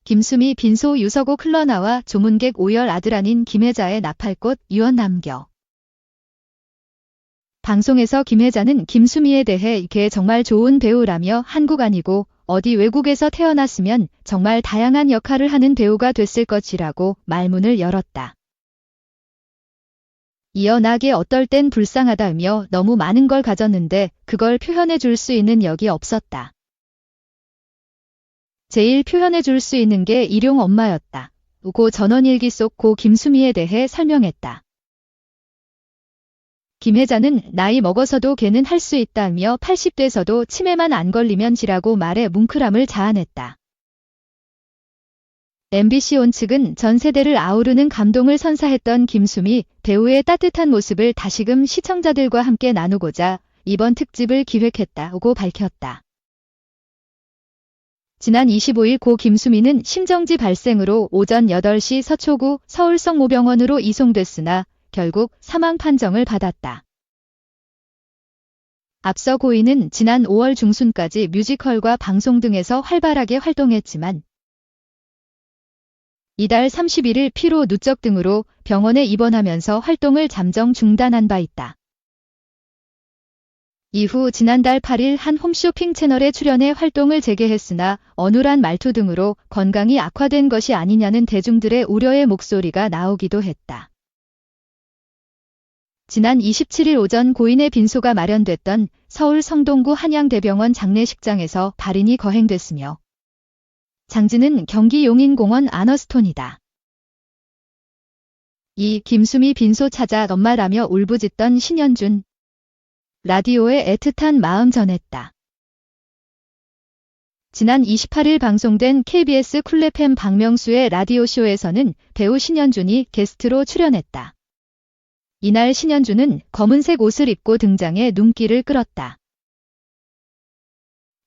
김수미 빈소 유서곡 흘러나와 조문객 오열 아들 아닌 김혜자의 나팔꽃 유언 남겨. 방송에서 김혜자는 김수미에 대해 걔 정말 좋은 배우라며 한국 아니고 어디 외국에서 태어났으면 정말 다양한 역할을 하는 배우가 됐을 것이라고 말문을 열었다. 이어 나게 어떨 땐 불쌍하다며 너무 많은 걸 가졌는데 그걸 표현해 줄 수 있는 역이 없었다. 제일 표현해 줄 수 있는 게 일용 엄마였다. 고 전원일기 속 고 김수미에 대해 설명했다. 김혜자는 나이 먹어서도 걔는 할 수 있다며 80대서도 치매만 안 걸리면 지라고 말해 뭉클함을 자아냈다. MBC 온 측은 전 세대를 아우르는 감동을 선사했던 김수미 배우의 따뜻한 모습을 다시금 시청자들과 함께 나누고자 이번 특집을 기획했다고 밝혔다. 지난 25일 고 김수미는 심정지 발생으로 오전 8시 서초구 서울성모병원으로 이송됐으나 결국 사망 판정을 받았다. 앞서 고인은 지난 5월 중순까지 뮤지컬과 방송 등에서 활발하게 활동했지만 이달 31일 피로 누적 등으로 병원에 입원하면서 활동을 잠정 중단한 바 있다. 이후 지난달 8일 한 홈쇼핑 채널에 출연해 활동을 재개했으나 어눌한 말투 등으로 건강이 악화된 것이 아니냐는 대중들의 우려의 목소리가 나오기도 했다. 지난 27일 오전 고인의 빈소가 마련됐던 서울 성동구 한양대병원 장례식장에서 발인이 거행됐으며 장지는 경기 용인공원 아너스톤이다. 이 김수미 빈소 찾아 엄마라며 울부짖던 신현준. 라디오에 애틋한 마음 전했다. 지난 28일 방송된 KBS 쿨 FM 박명수의 라디오쇼에서는 배우 신현준이 게스트로 출연했다. 이날 신현준은 검은색 옷을 입고 등장해 눈길을 끌었다.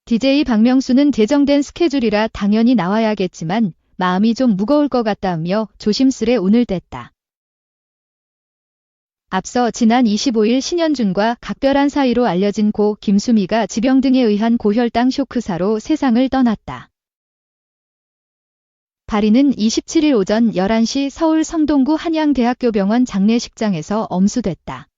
DJ 박명수는 예정된 스케줄이라 당연히 나와야겠지만 마음이 좀 무거울 것 같다며 조심스레 운을 뗐다. 앞서 지난 25일 신현준과 각별한 사이로 알려진 고 김수미가 지병 등에 의한 고혈당 쇼크사로 세상을 떠났다. 발인은 27일 오전 11시 서울 성동구 한양대학교병원 장례식장에서 엄수됐다.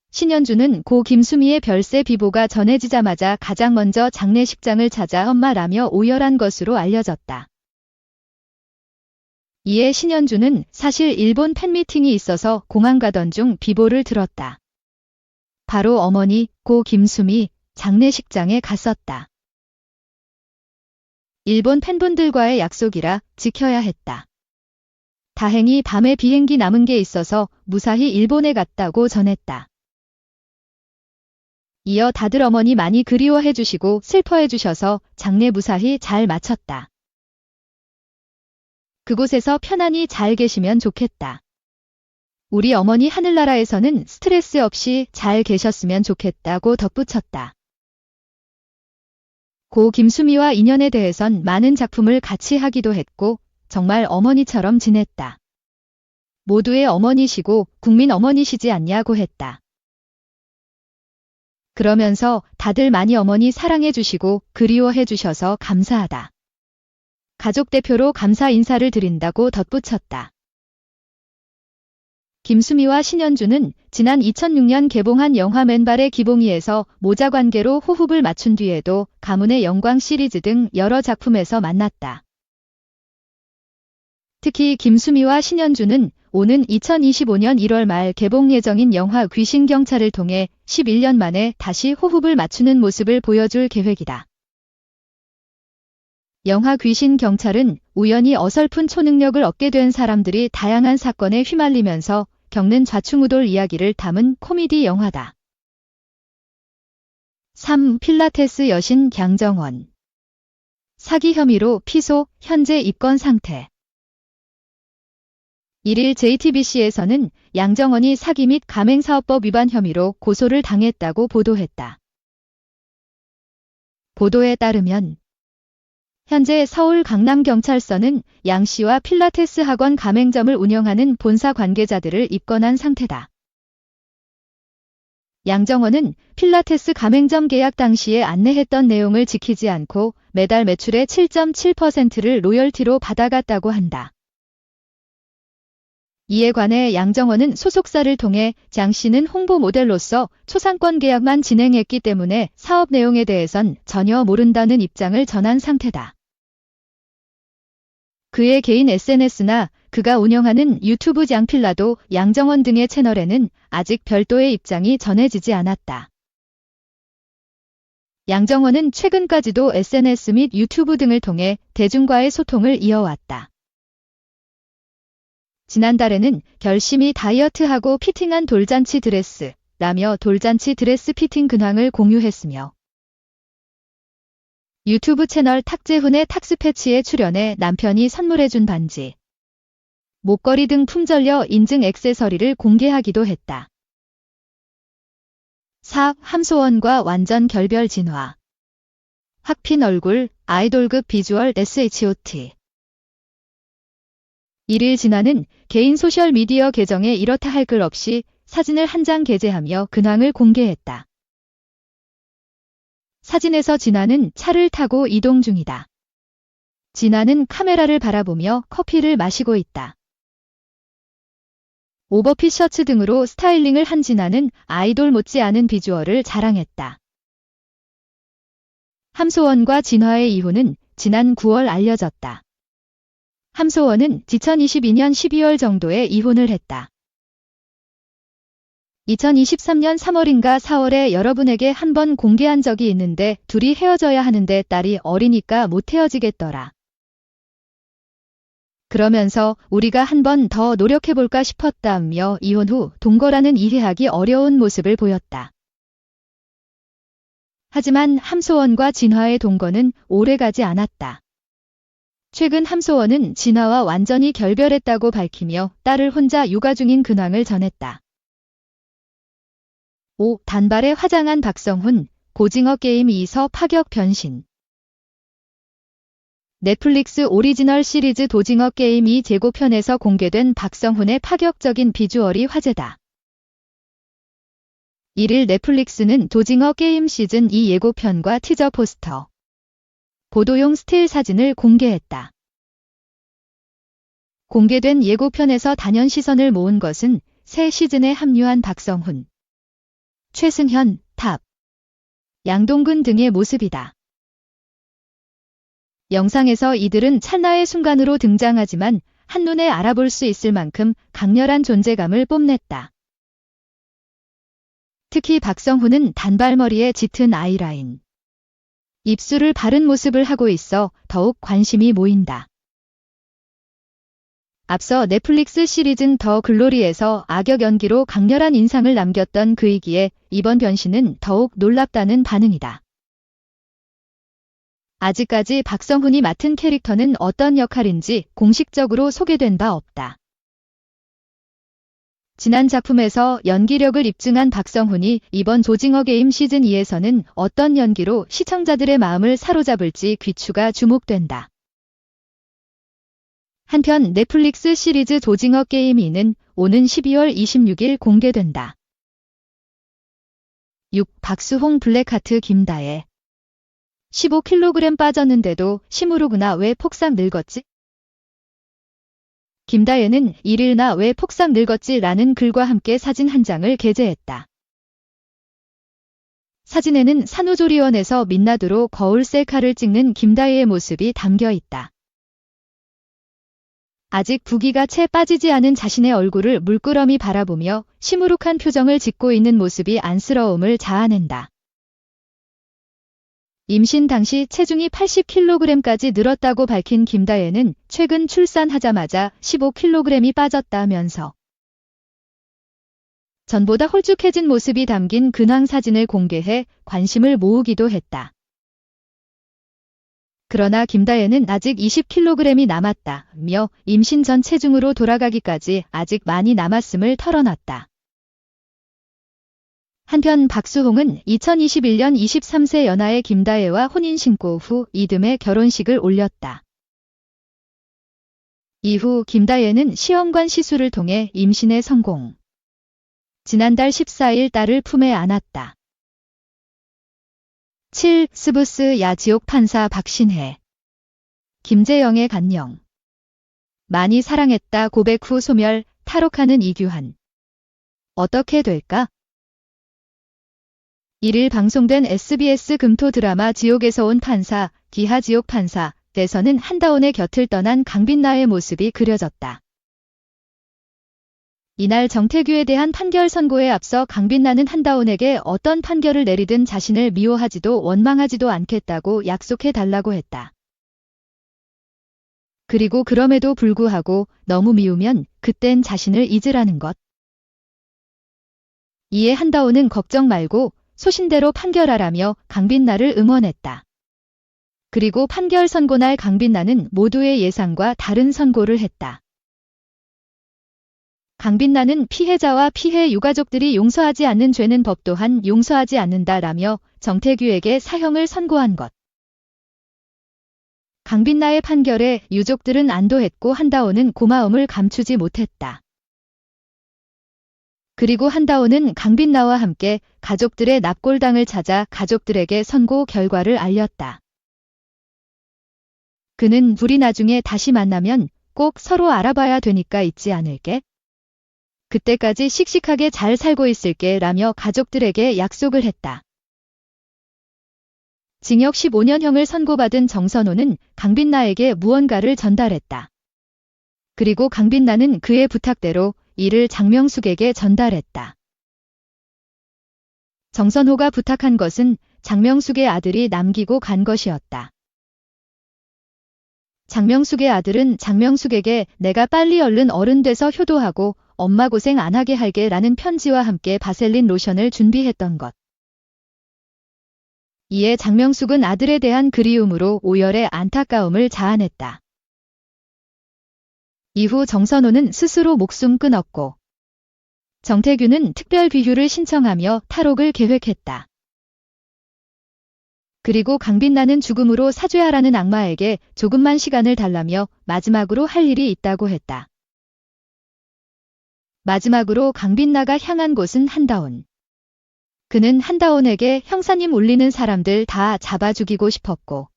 신현준은 고 김수미의 별세 비보가 전해지자마자 가장 먼저 장례식장을 찾아 엄마라며 오열한 것으로 알려졌다. 이에 신현준은 사실 일본 팬미팅이 있어서 공항 가던 중 비보를 들었다. 바로 어머니 고 김수미 장례식장에 갔었다. 일본 팬분들과의 약속이라 지켜야 했다. 다행히 밤에 비행기 남은 게 있어서 무사히 일본에 갔다고 전했다. 이어 다들 어머니 많이 그리워해 주시고 슬퍼해 주셔서 장례 무사히 잘 마쳤다. 그곳에서 편안히 잘 계시면 좋겠다. 우리 어머니 하늘나라에서는 스트레스 없이 잘 계셨으면 좋겠다고 덧붙였다. 고 김수미와 인연에 대해선 많은 작품을 같이 하기도 했고 정말 어머니처럼 지냈다. 모두의 어머니시고 국민 어머니시지 않냐고 했다. 그러면서 다들 많이 어머니 사랑해 주시고 그리워해 주셔서 감사하다. 가족 대표로 감사 인사를 드린다고 덧붙였다. 김수미와 신현준은 지난 2006년 개봉한 영화 맨발의 기봉이에서 모자 관계로 호흡을 맞춘 뒤에도 가문의 영광 시리즈 등 여러 작품에서 만났다. 특히 김수미와 신현준은 오는 2025년 1월 말 개봉 예정인 영화 귀신경찰을 통해 11년 만에 다시 호흡을 맞추는 모습을 보여줄 계획이다. 영화 귀신경찰은 우연히 어설픈 초능력을 얻게 된 사람들이 다양한 사건에 휘말리면서 겪는 좌충우돌 이야기를 담은 코미디 영화다. 3. 필라테스 여신 양정원. 사기 혐의로 피소, 현재 입건 상태. 1일 JTBC에서는 양정원이 사기 및 가맹사업법 위반 혐의로 고소를 당했다고 보도했다. 보도에 따르면 현재 서울 강남경찰서는 양 씨와 필라테스 학원 가맹점을 운영하는 본사 관계자들을 입건한 상태다. 양정원은 필라테스 가맹점 계약 당시에 안내했던 내용을 지키지 않고 매달 매출의 7.7%를 로열티로 받아갔다고 한다. 이에 관해 양정원은 소속사를 통해 장 씨는 홍보 모델로서 초상권 계약만 진행했기 때문에 사업 내용에 대해선 전혀 모른다는 입장을 전한 상태다. 그의 개인 SNS나 그가 운영하는 유튜브 장필라도 양정원 등의 채널에는 아직 별도의 입장이 전해지지 않았다. 양정원은 최근까지도 SNS 및 유튜브 등을 통해 대중과의 소통을 이어왔다. 지난달에는 결심이 다이어트하고 피팅한 돌잔치 드레스라며 돌잔치 드레스 피팅 근황을 공유했으며 유튜브 채널 탁재훈의 탁스패치에 출연해 남편이 선물해준 반지, 목걸이 등 품절녀 인증 액세서리를 공개하기도 했다. 4. 함소원과 완전 결별 진화. 확 핀 얼굴, 아이돌급 비주얼 SHOT. 1일 진화는 개인 소셜미디어 계정에 이렇다 할 글 없이 사진을 한 장 게재하며 근황을 공개했다. 사진에서 진화는 차를 타고 이동 중이다. 진화는 카메라를 바라보며 커피를 마시고 있다. 오버핏 셔츠 등으로 스타일링을 한 진화는 아이돌 못지않은 비주얼을 자랑했다. 함소원과 진화의 이후는 지난 9월 알려졌다. 함소원은 2022년 12월 정도에 이혼을 했다. 2023년 3월인가 4월에 여러분에게 한 번 공개한 적이 있는데 둘이 헤어져야 하는데 딸이 어리니까 못 헤어지겠더라. 그러면서 우리가 한 번 더 노력해볼까 싶었다며 이혼 후 동거라는 이해하기 어려운 모습을 보였다. 하지만 함소원과 진화의 동거는 오래가지 않았다. 최근 함소원은 진화와 완전히 결별했다고 밝히며 딸을 혼자 육아 중인 근황을 전했다. 5. 단발에 화장한 박성훈, 고징어 게임 2서 파격 변신. 넷플릭스 오리지널 시리즈 도징어 게임 2 재고편에서 공개된 박성훈의 파격적인 비주얼이 화제다. 1일 넷플릭스는 도징어 게임 시즌 2 예고편과 티저 포스터, 보도용 스틸 사진을 공개했다. 공개된 예고편에서 단연 시선을 모은 것은 새 시즌에 합류한 박성훈, 최승현, 탑, 양동근 등의 모습이다. 영상에서 이들은 찰나의 순간으로 등장하지만 한눈에 알아볼 수 있을 만큼 강렬한 존재감을 뽐냈다. 특히 박성훈은 단발머리에 짙은 아이라인, 입술을 바른 모습을 하고 있어 더욱 관심이 모인다. 앞서 넷플릭스 시리즈 더 글로리에서 악역 연기로 강렬한 인상을 남겼던 그이기에 이번 변신은 더욱 놀랍다는 반응이다. 아직까지 박성훈이 맡은 캐릭터는 어떤 역할인지 공식적으로 소개된 바 없다. 지난 작품에서 연기력을 입증한 박성훈이 이번 도징어 게임 시즌 2에서는 어떤 연기로 시청자들의 마음을 사로잡을지 귀추가 주목된다. 한편 넷플릭스 시리즈 도징어 게임 2는 오는 12월 26일 공개된다. 6. 박수홍 블랙하트 김다혜. 15kg 빠졌는데도 심으로구나 왜 폭삭 늙었지? 김다혜는 1일 나 왜 폭삭 늙었지 라는 글과 함께 사진 한 장을 게재했다. 사진에는 산후조리원에서 민낯으로 거울 셀카를 찍는 김다혜의 모습이 담겨 있다. 아직 붓기가 채 빠지지 않은 자신의 얼굴을 물끄러미 바라보며 시무룩한 표정을 짓고 있는 모습이 안쓰러움을 자아낸다. 임신 당시 체중이 80kg까지 늘었다고 밝힌 김다혜는 최근 출산하자마자 15kg이 빠졌다면서 전보다 홀쭉해진 모습이 담긴 근황 사진을 공개해 관심을 모으기도 했다. 그러나 김다혜는 아직 20kg이 남았다며 임신 전 체중으로 돌아가기까지 아직 많이 남았음을 털어놨다. 한편 박수홍은 2021년 23세 연하의 김다혜와 혼인신고 후 이듬해 결혼식을 올렸다. 이후 김다혜는 시험관 시술을 통해 임신에 성공. 지난달 14일 딸을 품에 안았다. 7. 스브스 야지옥 판사 박신혜. 김재영의 간영. 많이 사랑했다 고백 후 소멸, 탈옥하는 이규환. 어떻게 될까? 1일 방송된 SBS 금토 드라마 지옥에서 온 판사, 기하 지옥 판사 에서는 한다온의 곁을 떠난 강빛나의 모습이 그려졌다. 이날 정태규에 대한 판결 선고에 앞서 강빛나는 한다온에게 어떤 판결을 내리든 자신을 미워하지도 원망하지도 않겠다고 약속해달라고 했다. 그리고 그럼에도 불구하고 너무 미우면 그땐 자신을 잊으라는 것. 이에 한다온은 걱정 말고 소신대로 판결하라며 강빛나를 응원했다. 그리고 판결 선고날 강빛나는 모두의 예상과 다른 선고를 했다. 강빛나는 피해자와 피해 유가족들이 용서하지 않는 죄는 법 또한 용서하지 않는다라며 정태규에게 사형을 선고한 것. 강빛나의 판결에 유족들은 안도했고 한다온은 고마움을 감추지 못했다. 그리고 한다온은 강빛나와 함께 가족들의 납골당을 찾아 가족들에게 선고 결과를 알렸다. 그는 둘이 나중에 다시 만나면 꼭 서로 알아봐야 되니까 잊지 않을게. 그때까지 씩씩하게 잘 살고 있을게 라며 가족들에게 약속을 했다. 징역 15년형을 선고받은 정선호는 강빛나에게 무언가를 전달했다. 그리고 강빛나는 그의 부탁대로 이를 장명숙에게 전달했다. 정선호가 부탁한 것은 장명숙의 아들이 남기고 간 것이었다. 장명숙의 아들은 장명숙에게 내가 빨리 얼른 어른 돼서 효도하고 엄마 고생 안 하게 할게 라는 편지와 함께 바셀린 로션을 준비했던 것. 이에 장명숙은 아들에 대한 그리움으로 오열의 안타까움을 자아냈다. 이후 정선호는 스스로 목숨 끊었고 정태규는 특별 귀휴를 신청하며 탈옥을 계획했다. 그리고 강빛나는 죽음으로 사죄하라는 악마에게 조금만 시간을 달라며 마지막으로 할 일이 있다고 했다. 마지막으로 강빛나가 향한 곳은 한다온. 그는 한다온에게 형사님 울리는 사람들 다 잡아 죽이고 싶었고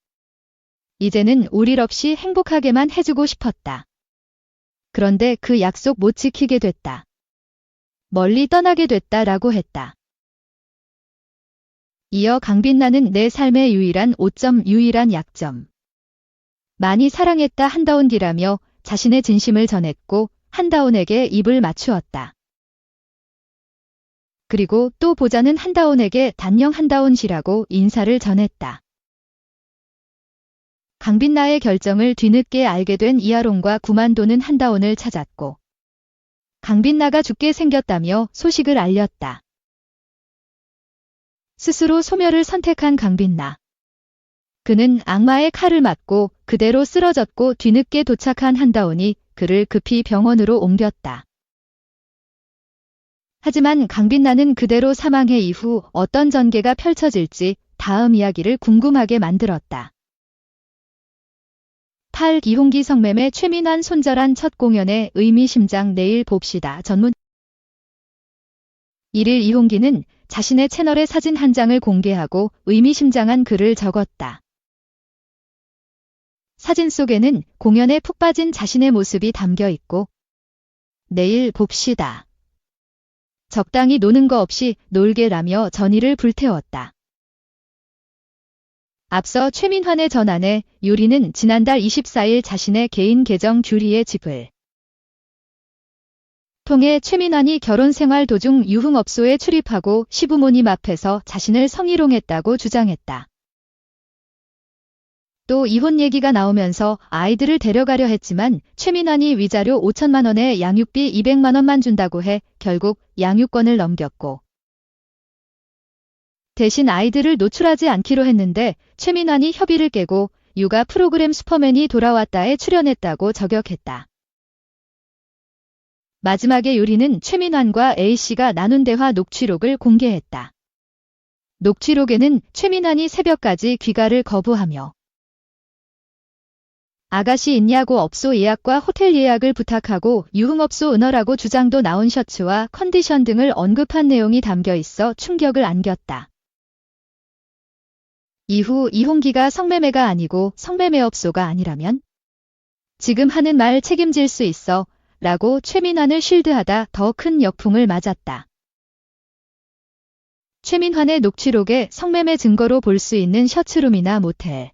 이제는 울 일 없이 행복하게만 해주고 싶었다. 그런데 그 약속 못 지키게 됐다. 멀리 떠나게 됐다라고 했다. 이어 강빛나는 내 삶의 유일한 오점 유일한 약점. 많이 사랑했다 한다온기라며 자신의 진심을 전했고 한다온에게 입을 맞추었다. 그리고 또 보자는 한다온에게 단영 한다온씨라고 인사를 전했다. 강빛나의 결정을 뒤늦게 알게 된 이하롱과 구만도는 한다온을 찾았고 강빛나가 죽게 생겼다며 소식을 알렸다. 스스로 소멸을 선택한 강빛나. 그는 악마의 칼을 맞고 그대로 쓰러졌고 뒤늦게 도착한 한다온이 그를 급히 병원으로 옮겼다. 하지만 강빛나는 그대로 사망해 이후 어떤 전개가 펼쳐질지 다음 이야기를 궁금하게 만들었다. 8. 이홍기 성매매 최민환 손절한 첫 공연의 의미심장 내일 봅시다. 전문 1일 이홍기는 자신의 채널에 사진 한 장을 공개하고 의미심장한 글을 적었다. 사진 속에는 공연에 푹 빠진 자신의 모습이 담겨 있고 내일 봅시다. 적당히 노는 거 없이 놀게라며 전의를 불태웠다. 앞서 최민환의 전안에 유리는 지난달 24일 자신의 개인 계정 규리의 집을 통해 최민환이 결혼 생활 도중 유흥업소에 출입하고 시부모님 앞에서 자신을 성희롱했다고 주장했다. 또 이혼 얘기가 나오면서 아이들을 데려가려 했지만 최민환이 위자료 5천만 원에 양육비 200만 원만 준다고 해 결국 양육권을 넘겼고 대신 아이들을 노출하지 않기로 했는데 최민환이 협의를 깨고 육아 프로그램 슈퍼맨이 돌아왔다에 출연했다고 저격했다. 마지막에 유리는 최민환과 A씨가 나눈 대화 녹취록을 공개했다. 녹취록에는 최민환이 새벽까지 귀가를 거부하며 아가씨 있냐고 업소 예약과 호텔 예약을 부탁하고 유흥업소 은어라고 주장도 나온 셔츠와 컨디션 등을 언급한 내용이 담겨 있어 충격을 안겼다. 이후 이홍기가 성매매가 아니고 성매매업소가 아니라면? 지금 하는 말 책임질 수 있어 라고 최민환을 쉴드하다 더 큰 역풍을 맞았다. 최민환의 녹취록에 성매매 증거로 볼 수 있는 셔츠룸이나 모텔,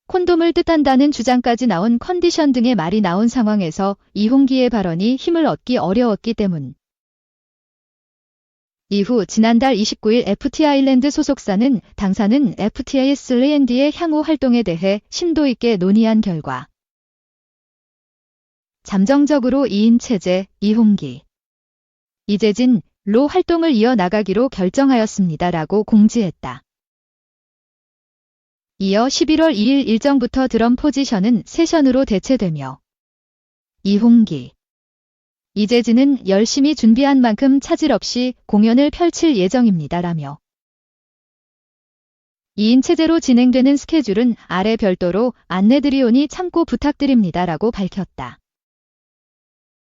콘돔을 뜻한다는 주장까지 나온 컨디션 등의 말이 나온 상황에서 이홍기의 발언이 힘을 얻기 어려웠기 때문. 이후 지난달 29일 FT 아일랜드 소속사는 당사는 FT 아일랜드의 향후 활동에 대해 심도 있게 논의한 결과 잠정적으로 2인 체제 이홍기, 이재진로 활동을 이어나가기로 결정하였습니다라고 공지했다. 이어 11월 2일 일정부터 드럼 포지션은 세션으로 대체되며 이홍기, 이재진은 열심히 준비한 만큼 차질 없이 공연을 펼칠 예정입니다라며 2인 체제로 진행되는 스케줄은 아래 별도로 안내드리오니 참고 부탁드립니다라고 밝혔다.